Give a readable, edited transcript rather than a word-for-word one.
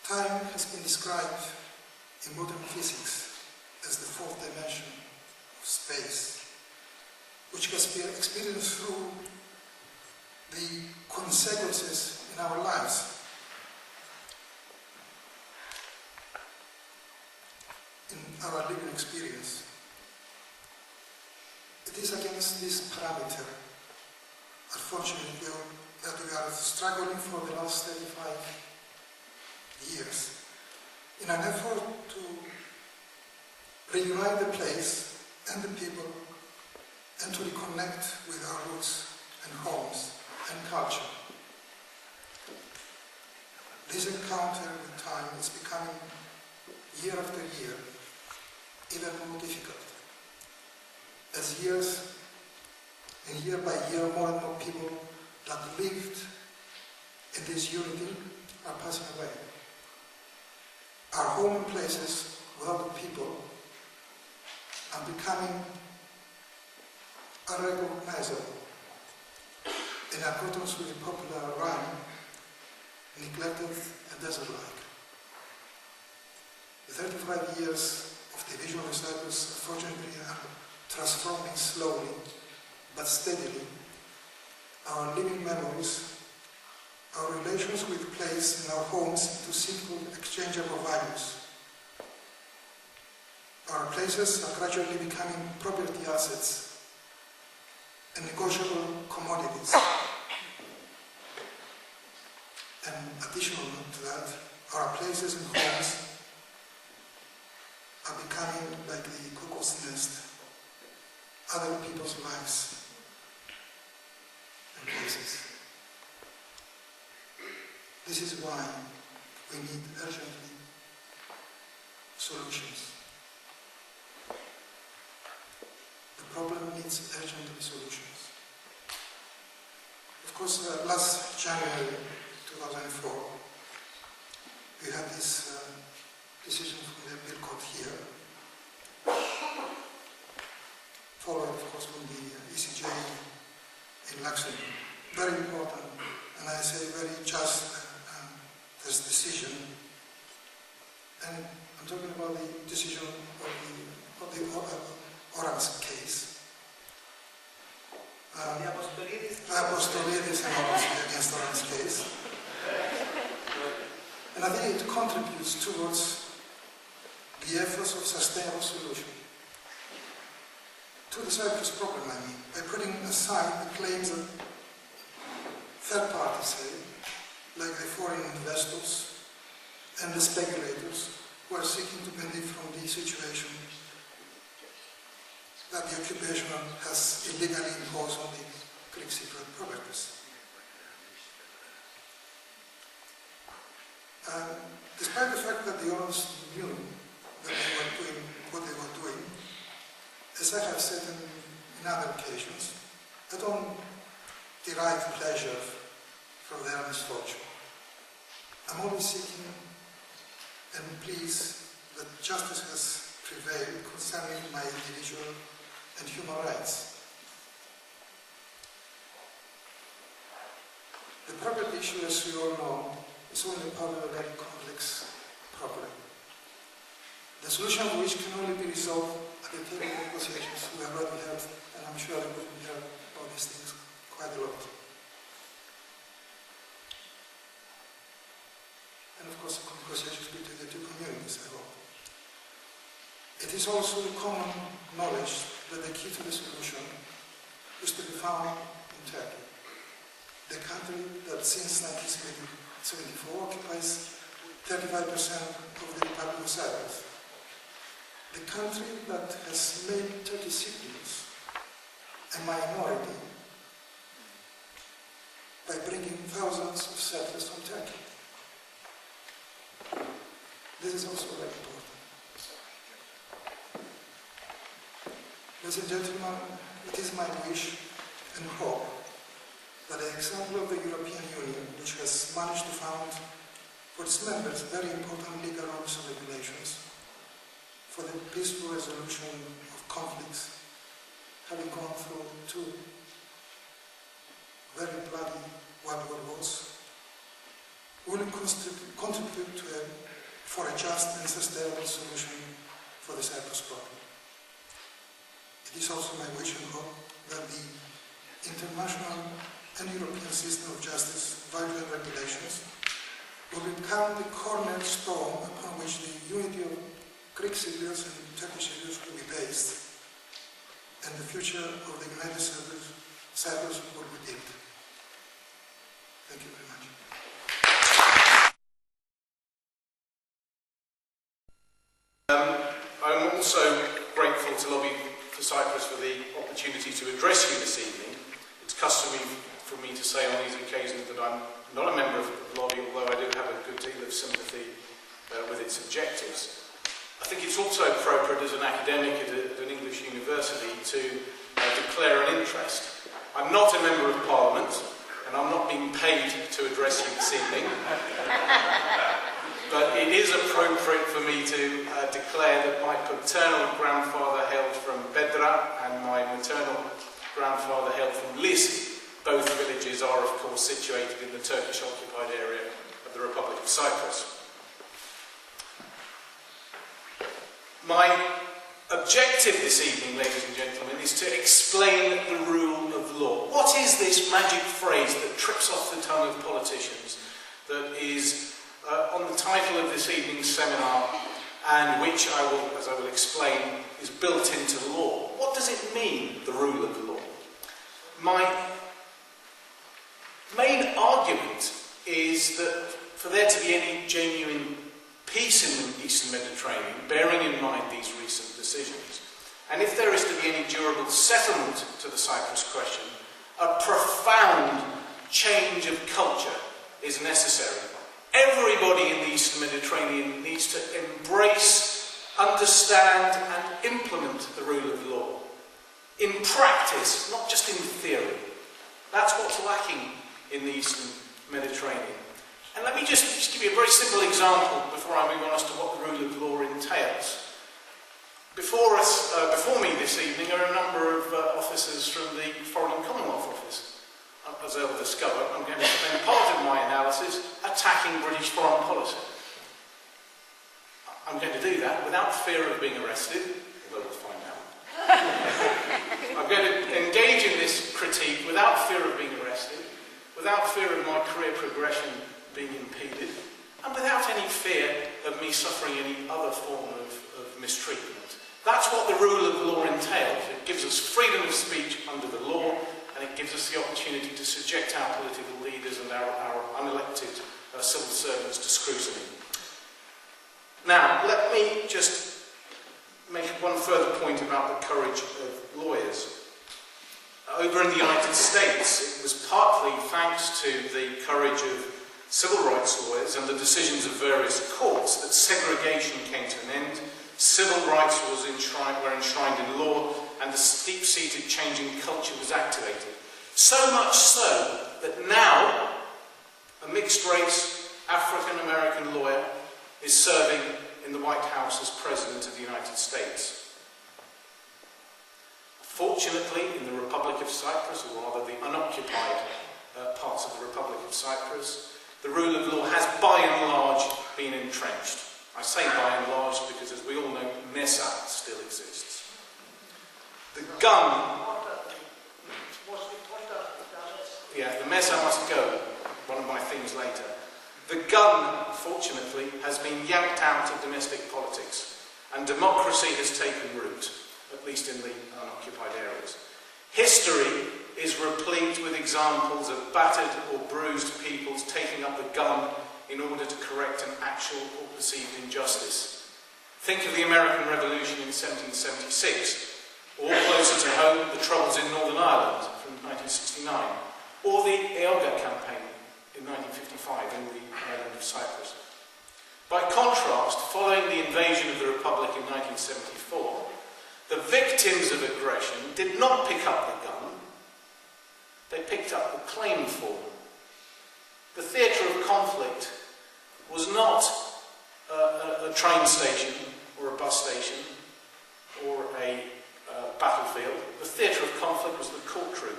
Time has been described in modern physics as the fourth dimension of space, which has been experienced through the consequences in our lives. In our living experience. It is against this parameter, unfortunately, that we are struggling for the last 35 years in an effort to reunite the place and the people and to reconnect with our roots and homes and culture. This encounter with time is becoming, year after year, even more difficult. As years and year by year, more and more people that lived in this unity are passing away. Our home places without the people are becoming unrecognizable. In accordance with the popular rhyme, neglected and desert-like. The 35 years of division of Cyprus, unfortunately, are transforming slowly but steadily our living memories, our relations with place in our homes into simple exchangeable values. Our places are gradually becoming property assets and negotiable commodities. And additional to that, our places and homes are becoming like the cuckoo's nest, other people's lives and places. This is why we need urgently solutions. The problem needs urgently solutions. Of course, last January 2004, we had this decision from the appeal court here, followed, of course, from the ECJ in Luxembourg. Very important, and I say very just this decision. And I'm talking about the decision of the Orams case. The Apostolides and Orams against Orams case. And I think it contributes towards the efforts of sustainable solution to the Cyprus problem, I mean, by putting aside the claims that third parties say, like the foreign investors and the speculators who are seeking to benefit from the situation that the occupation has illegally imposed on the Greek Cypriot properties. Despite the fact that the Orams knew that they were doing what they were doing, as I have said in other occasions, I don't derive pleasure from their misfortune. I'm only seeking and pleased that justice has prevailed concerning my individual and human rights. The property issue, as we all know, is only part of a very complex problem, the solution of which can only be resolved at the table of negotiations we have already had, and I'm sure we will hear about these things quite a lot. And of course, the negotiations between the two communities, I hope. It is also common knowledge that the key to the solution is to be found in Turkey, the country that since 1974 occupies 35% of the Republic of Cyprus, the country that has made Turkish Cypriots a minority by bringing thousands of settlers from Turkey. This is also very important. Ladies and gentlemen, it is my wish and hope that the example of the European Union, which has managed to found for its members very important legal norms and regulations for the peaceful resolution of conflicts, having gone through two very bloody World War wars, will will contribute for a just and sustainable solution for the Cyprus problem. It is also my wish and hope that the international and European system of justice, value and regulations will become the cornerstone upon which the unity of Greek Cypriots and Turkish Cypriots will be based, and the future of the United Cyprus will be built. Thank you very much. I'm also grateful to Lobby for Cyprus for the opportunity to address you this evening. It's customary for me to say on these occasions that I'm not a member of the Lobby, although I do have a good deal of sympathy with its objectives. I think it's also appropriate as an academic at an English university to declare an interest. I'm not a member of Parliament, and I'm not being paid to address you this evening. But it is appropriate for me to declare that my paternal grandfather hailed from Bedra and my maternal grandfather hailed from Lis. Both villages are, of course, situated in the Turkish-occupied area of the Republic of Cyprus. My objective this evening, ladies and gentlemen, is to explain the rule of law. What is this magic phrase that trips off the tongue of politicians, that is on the title of this evening's seminar, and which as I will explain, is built into the law? What does it mean, the rule of law? My main argument is that for there to be any genuine peace in the Eastern Mediterranean, bearing in mind these recent decisions, and if there is to be any durable settlement to the Cyprus question, a profound change of culture is necessary. Everybody in the Eastern Mediterranean needs to embrace, understand and implement the rule of law. In practice, not just in theory. That's what's lacking in the Eastern Mediterranean. And let me just give you a very simple example before I move on as to what the rule of law entails. Before me this evening are a number of officers from the Foreign and Commonwealth Office. As they'll discover, I'm going to spend part of my analysis attacking British foreign policy. I'm going to do that without fear of being arrested, although we'll find out. I'm going to engage in this critique without fear of being arrested, without fear of my career progression being impeded, and without any fear of me suffering any other form of mistreatment. That's what the rule of law entails. It gives us freedom of speech under the law, and it gives us the opportunity to subject our political leaders and our unelected civil servants to scrutiny. Now, let me just make one further point about the courage of lawyers. Over in the United States, it was partly thanks to the courage of civil rights lawyers and the decisions of various courts that segregation came to an end, civil rights were enshrined in law, and the deep-seated changing culture was activated. So much so that now a mixed-race African-American lawyer is serving in the White House as President of the United States. Fortunately, in the Republic of Cyprus, or rather the unoccupied parts of the Republic of Cyprus, the rule of law has by and large been entrenched. I say by and large because, as we all know, Mesa still exists. The gun... Yeah, the Mesa must go, one of my themes later. The gun, fortunately, has been yanked out of domestic politics, and democracy has taken root, at least in the unoccupied areas. History is replete with examples of battered or bruised peoples taking up the gun in order to correct an actual or perceived injustice. Think of the American Revolution in 1776, or closer to home, the Troubles in Northern Ireland from 1969, or the Eoga campaign in 1955 in the island of Cyprus. By contrast, following the invasion of the Republic in 1974, the victims of aggression did not pick up the gun, they picked up the claim form. The theatre of conflict was not a train station or a bus station or a battlefield. The theatre of conflict was the courtroom.